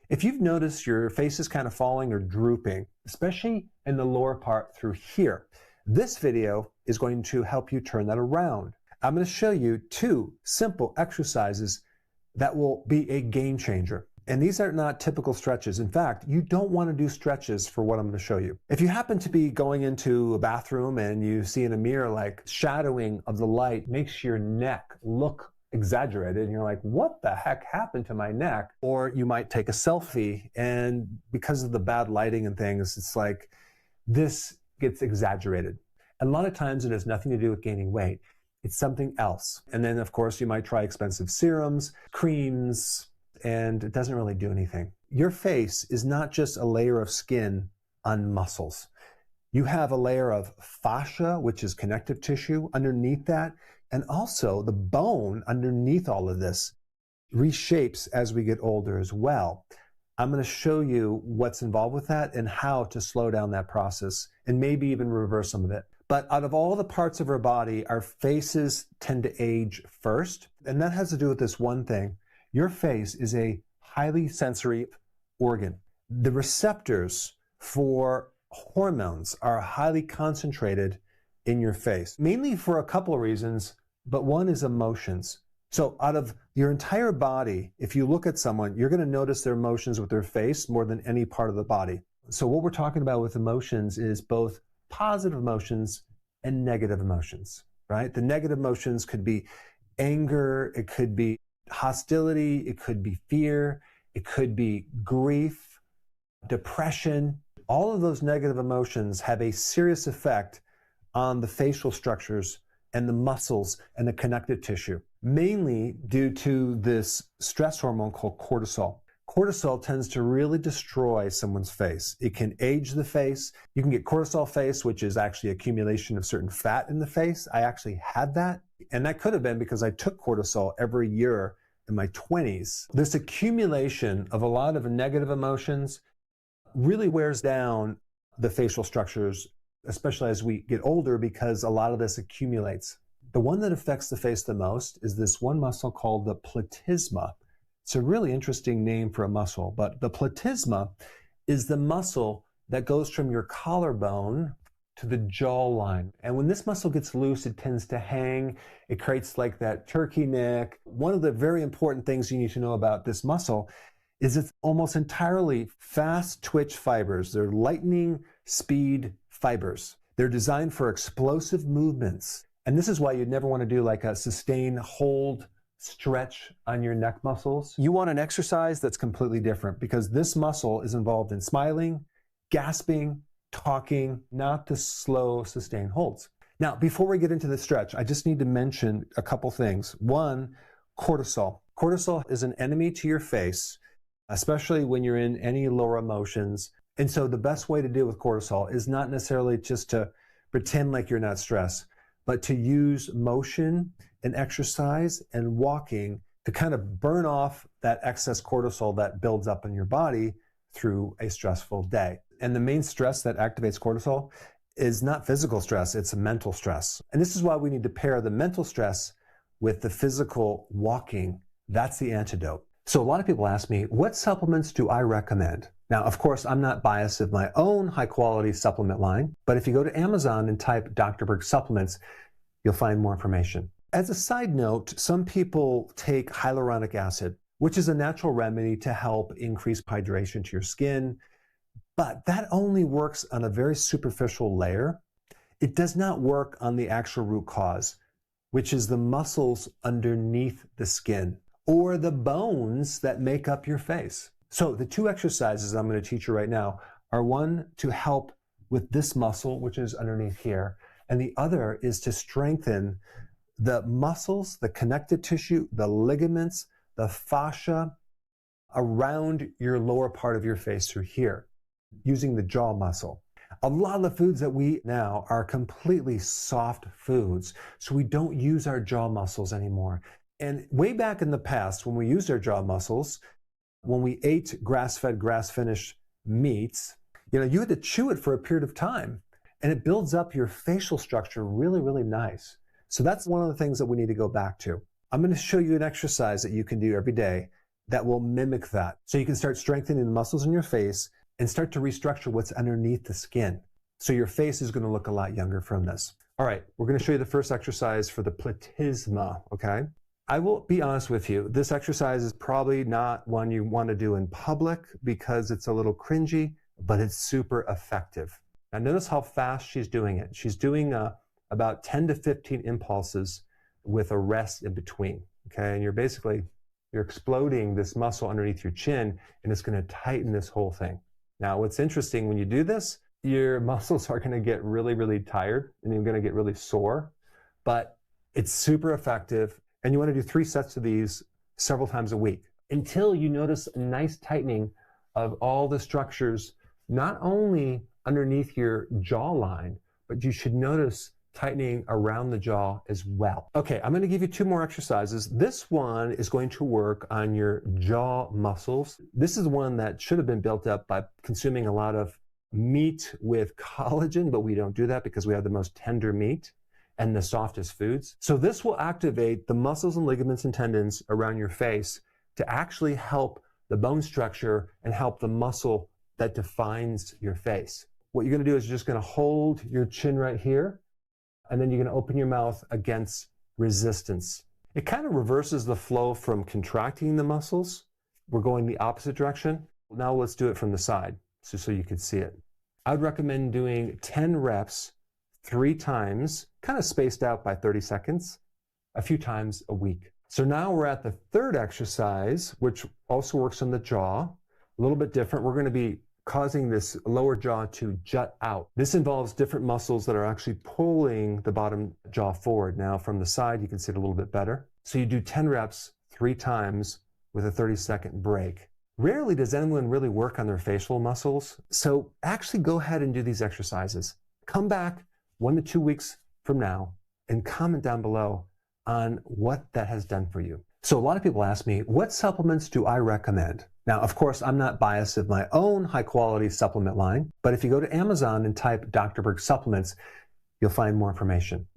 If you've noticed your face is kind of falling or drooping, especially in the lower part through here, this video is going to help you turn that around. I'm going to show you 2 simple exercises that will be a game changer. And these are not typical stretches. In fact, you don't want to do stretches for what I'm going to show you. If you happen to be going into a bathroom and you see in a mirror like shadowing of the light makes your neck look exaggerated and you're like, what the heck happened to my neck? Or you might take a selfie and because of the bad lighting and things, it's like this gets exaggerated. And a lot of times it has nothing to do with gaining weight. It's something else. And then of course you might try expensive serums, creams, and it doesn't really do anything. Your face is not just a layer of skin on muscles. You have a layer of fascia, which is connective tissue underneath that, and also the bone underneath all of this reshapes as we get older as well. I'm going to show you what's involved with that and how to slow down that process and maybe even reverse some of it. But out of all the parts of our body, our faces tend to age first, and that has to do with this one thing. Your face is a highly sensory organ. The receptors for hormones are highly concentrated in your face, mainly for a couple of reasons, but one is emotions. So out of your entire body, if you look at someone, you're going to notice their emotions with their face more than any part of the body. So what we're talking about with emotions is both positive emotions and negative emotions, right? The negative emotions could be anger, it could be hostility, it could be fear, it could be grief, depression. All of those negative emotions have a serious effect on the facial structures and the muscles and the connective tissue, mainly due to this stress hormone called cortisol. Cortisol tends to really destroy someone's face. It can age the face. You can get cortisol face, which is actually accumulation of certain fat in the face. I actually had that. And that could have been because I took cortisol every year in my 20s. This accumulation of a lot of negative emotions really wears down the facial structures, especially as we get older, because a lot of this accumulates. The one that affects the face the most is this one muscle called the platysma. It's a really interesting name for a muscle, but the platysma is the muscle that goes from your collarbone to the jawline. And when this muscle gets loose, it tends to hang. It creates like that turkey neck. One of the very important things you need to know about this muscle is it's almost entirely fast twitch fibers. They're lightning speed fibers. They're designed for explosive movements. And this is why you'd never want to do like a sustained hold stretch on your neck muscles. You want an exercise that's completely different because this muscle is involved in smiling, gasping, talking, not the slow sustained holds. Now, before we get into the stretch, I just need to mention a couple things. One, cortisol. Cortisol is an enemy to your face, especially when you're in any lower emotions. And so the best way to deal with cortisol is not necessarily just to pretend like you're not stressed, but to use motion and exercise and walking to kind of burn off that excess cortisol that builds up in your body through a stressful day. And the main stress that activates cortisol is not physical stress, it's mental stress. And this is why we need to pair the mental stress with the physical walking. That's the antidote. So a lot of people ask me, what supplements do I recommend? Now, of course, I'm not biased of my own high quality supplement line, but if you go to Amazon and type Dr. Berg supplements, you'll find more information. As a side note, some people take hyaluronic acid, which is a natural remedy to help increase hydration to your skin, but that only works on a very superficial layer. It does not work on the actual root cause, which is the muscles underneath the skin or the bones that make up your face. So the 2 exercises I'm going to teach you right now are one to help with this muscle, which is underneath here, and the other is to strengthen the muscles, the connective tissue, the ligaments, the fascia around your lower part of your face through here, using the jaw muscle. A lot of the foods that we eat now are completely soft foods, so we don't use our jaw muscles anymore. And way back in the past, when we used our jaw muscles, when we ate grass-fed, grass-finished meats, you had to chew it for a period of time, and it builds up your facial structure really, really nice. So that's one of the things that we need to go back to. I'm going to show you an exercise that you can do every day that will mimic that. So you can start strengthening the muscles in your face and start to restructure what's underneath the skin. So your face is going to look a lot younger from this. All right, we're going to show you the first exercise for the platysma, okay? I will be honest with you, this exercise is probably not one you want to do in public because it's a little cringy, but it's super effective. Now notice how fast she's doing it. She's doing about 10 to 15 impulses with a rest in between, okay? And you're exploding this muscle underneath your chin, and it's going to tighten this whole thing. Now, what's interesting, when you do this, your muscles are going to get really, really tired, and you're going to get really sore, but it's super effective, and you want to do 3 sets of these several times a week until you notice a nice tightening of all the structures, not only underneath your jawline, but you should notice tightening around the jaw as well. Okay, I'm going to give you 2 more exercises. This one is going to work on your jaw muscles. This is one that should have been built up by consuming a lot of meat with collagen, but we don't do that because we have the most tender meat and the softest foods. So this will activate the muscles and ligaments and tendons around your face to actually help the bone structure and help the muscle that defines your face. What you're going to do is you're just going to hold your chin right here, and then you're going to open your mouth against resistance. It kind of reverses the flow from contracting the muscles. We're going the opposite direction. Now let's do it from the side so you can see it. I would recommend doing 10 reps 3 times, kind of spaced out by 30 seconds, a few times a week. So now we're at the 3rd exercise, which also works on the jaw. A little bit different. We're going to be causing this lower jaw to jut out. This involves different muscles that are actually pulling the bottom jaw forward. Now from the side, you can see it a little bit better. So you do 10 reps 3 times with a 30-second break. Rarely does anyone really work on their facial muscles. So actually go ahead and do these exercises. Come back 1 to 2 weeks from now and comment down below on what that has done for you. So a lot of people ask me, what supplements do I recommend? Now, of course, I'm not biased of my own high-quality supplement line, but if you go to Amazon and type Dr. Berg supplements, you'll find more information.